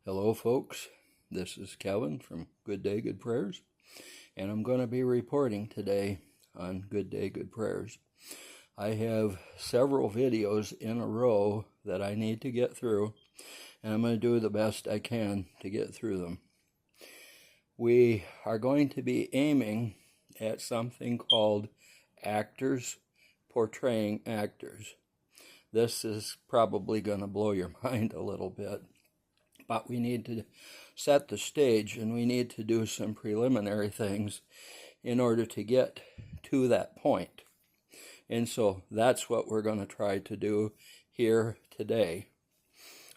Hello folks, this is Kevin from Good Day, Good Prayers, and I'm going to be reporting today on Good Day, Good Prayers. I have several videos in a row that I need to get through, and I'm going to do the best I can to get through them. We are going to be aiming at something called actors portraying actors. This is probably going to blow your mind a little bit. But we need to set the stage, and we need to do some preliminary things in order to get to that point. And so that's what we're going to try to do here today.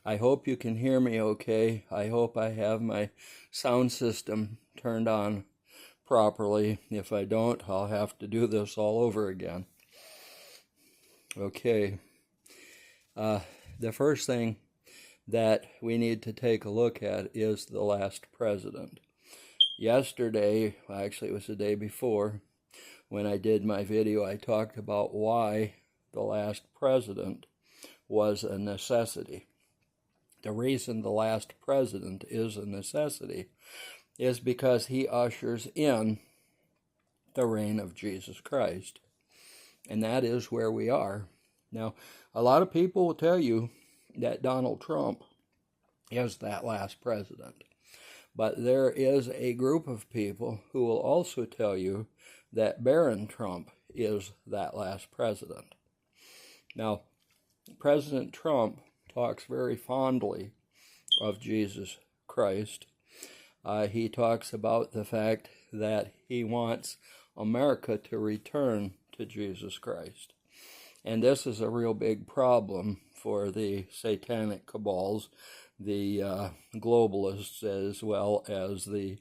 I hope you can hear me okay. I hope I have my sound system turned on properly. If I don't, I'll have to do this all over again. Okay. The first thing that we need to take a look at is the last president. Yesterday, actually it was the day before, when I did my video, I talked about why the last president was a necessity. The reason the last president is a necessity is because he ushers in the reign of Jesus Christ. And that is where we are. Now, a lot of people will tell you that Donald Trump is that last president. But there is a group of people who will also tell you that Baron Trump is that last president. Now, President Trump talks very fondly of Jesus Christ. He talks about the fact that he wants America to return to Jesus Christ. And this is a real big problem for the satanic cabals, the globalists, as well as the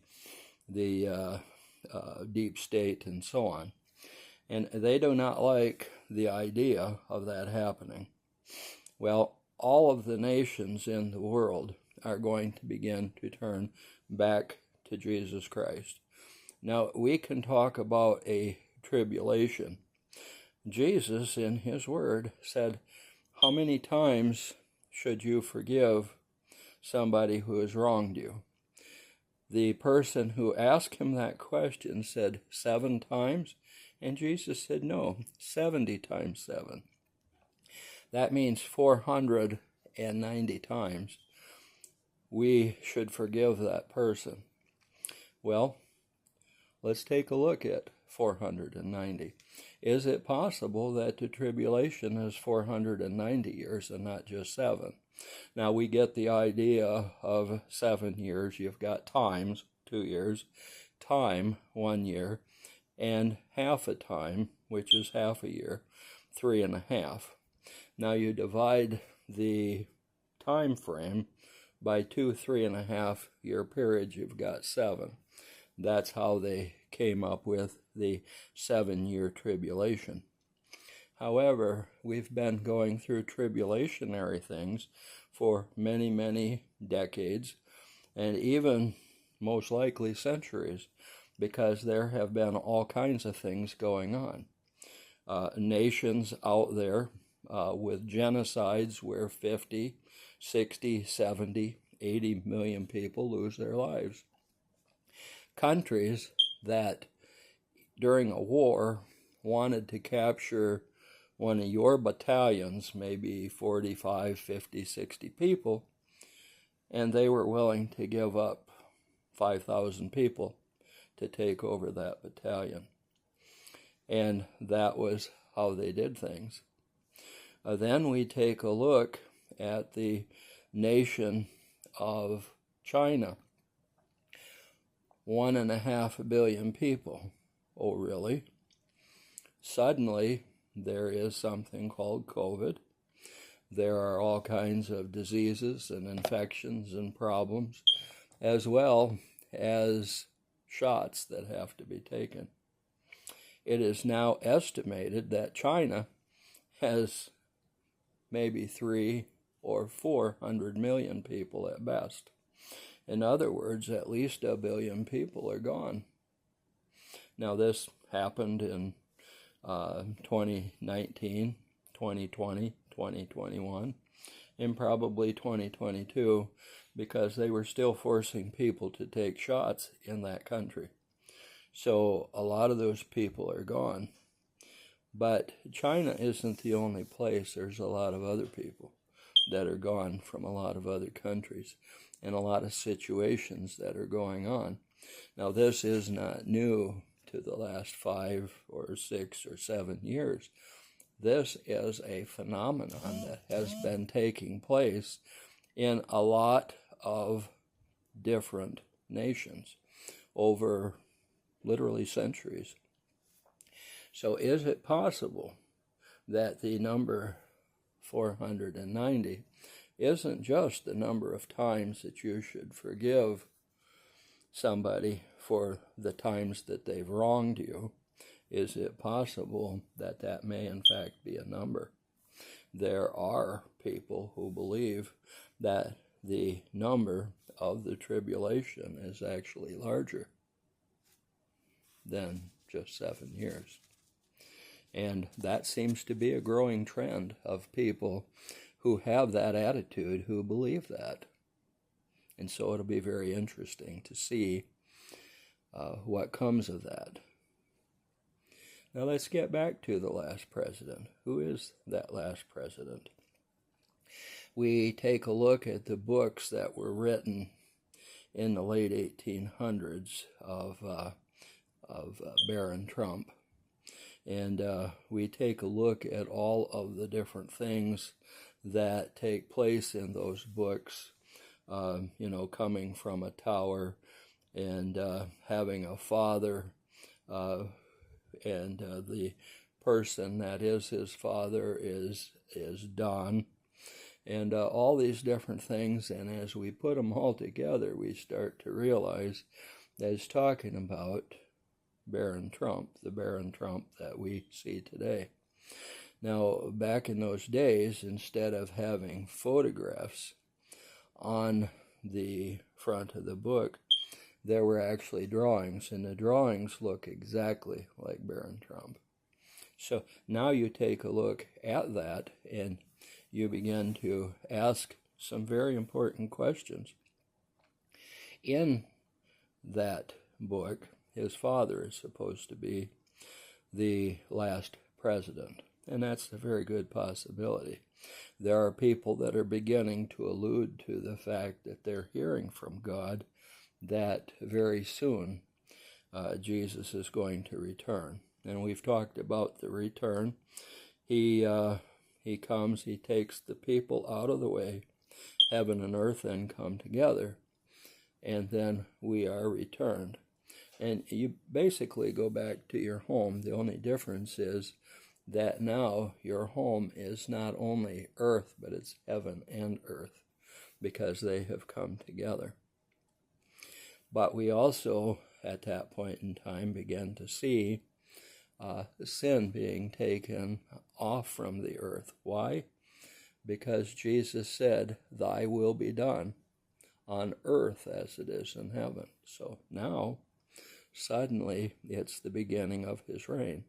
deep state and so on. And they do not like the idea of that happening. Well, all of the nations in the world are going to begin to turn back to Jesus Christ. Now, we can talk about a tribulation. Jesus, in his word, said, how many times should you forgive somebody who has wronged you? The person who asked him that question said 7 times, and Jesus said no, 70 times 7. That means 490 times we should forgive that person. Well, let's take a look at 490. Is it possible that the tribulation is 490 years and not just 7? Now, we get the idea of 7 years. You've got times, 2 years, time, 1 year, and half a time, which is half a year, 3.5. Now, you divide the time frame by 2 3.5 year periods, you've got 7. That's how they came up with the 7-year tribulation. However, we've been going through tribulationary things for many, many decades, and even most likely centuries, because there have been all kinds of things going on. Nations out there with genocides where 50, 60, 70, 80 million people lose their lives. Countries that during a war wanted to capture one of your battalions, maybe 45, 50, 60 people, and they were willing to give up 5,000 people to take over that battalion. And that was how they did things. Then we take a look at the nation of China. 1.5 billion people. Oh, really? Suddenly, there is something called COVID. There are all kinds of diseases and infections and problems, as well as shots that have to be taken. It is now estimated that China has maybe 300 or 400 million people at best. In other words, at least 1 billion people are gone. Now, this happened in 2019, 2020, 2021, and probably 2022, because they were still forcing people to take shots in that country. So a lot of those people are gone. But China isn't the only place. There's a lot of other people that are gone from a lot of other countries, and a lot of situations that are going on. Now, this is not new to the last 5 or 6 or 7 years. This is a phenomenon that has been taking place in a lot of different nations over literally centuries. So is it possible that the number 490 isn't just the number of times that you should forgive somebody for the times that they've wronged you? Is it possible that that may in fact be a number? There are people who believe that the number of the tribulation is actually larger than just 7 years. And that seems to be a growing trend of people who have that attitude, who believe that. And so it'll be very interesting to see what comes of that. Now let's get back to the last president. Who is that last president? We take a look at the books that were written in the late 1800s of Baron Trump. And we take a look at all of the different things that take place in those books, coming from a tower and having a father, and the person that is his father is Don, and all these different things. And as we put them all together, we start to realize that it's talking about Baron Trump, the Baron Trump that we see today. Now, back in those days, instead of having photographs on the front of the book, there were actually drawings, and the drawings look exactly like Baron Trump. So now you take a look at that, and you begin to ask some very important questions. In that book, his father is supposed to be the last president, and that's a very good possibility. There are people that are beginning to allude to the fact that they're hearing from God that very soon Jesus is going to return. And we've talked about the return. He comes, he takes the people out of the way, heaven and earth then come together, and then we are returned. And you basically go back to your home. The only difference is that now your home is not only earth, but it's heaven and earth, because they have come together. But we also, at that point in time, began to see sin being taken off from the earth. Why? Because Jesus said, "Thy will be done on earth as it is in heaven." So now, suddenly, it's the beginning of his reign.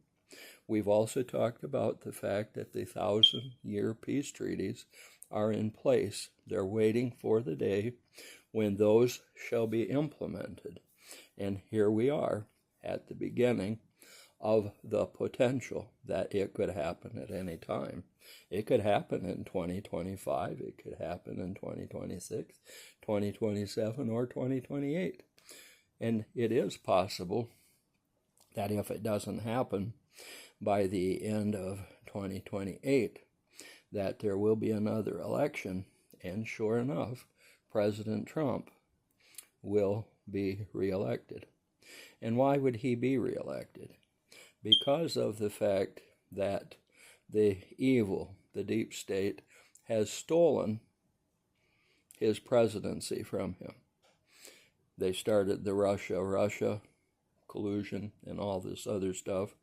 We've also talked about the fact that the 1,000-year peace treaties are in place. They're waiting for the day when those shall be implemented. And here we are at the beginning of the potential that it could happen at any time. It could happen in 2025, it could happen in 2026, 2027, or 2028. And it is possible that if it doesn't happen by the end of 2028, that there will be another election, and sure enough, President Trump will be reelected. And why would he be reelected? Because of the fact that the evil, the deep state, has stolen his presidency from him. They started the Russia collusion and all this other stuff.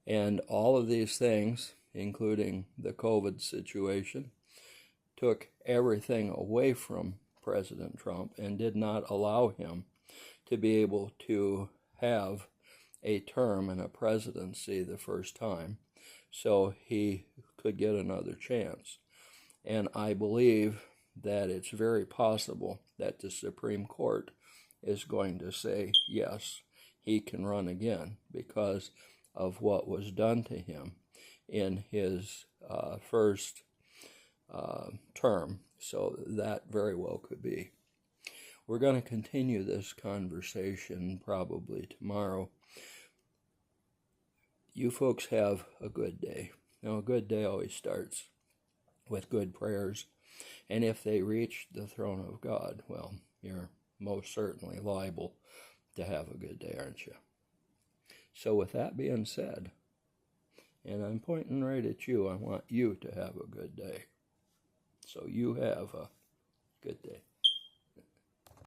And all of these things, including the COVID situation, took everything away from President Trump and did not allow him to be able to have a term in a presidency the first time, so he could get another chance. And I believe that it's very possible that the Supreme Court is going to say, yes, he can run again because of what was done to him in his first term. So that very well could be. We're going to continue this conversation probably tomorrow. You folks have a good day. Now, a good day always starts with good prayers. And if they reach the throne of God, well, you're most certainly liable to have a good day, aren't you? So with that being said, and I'm pointing right at you, I want you to have a good day. So you have a good day.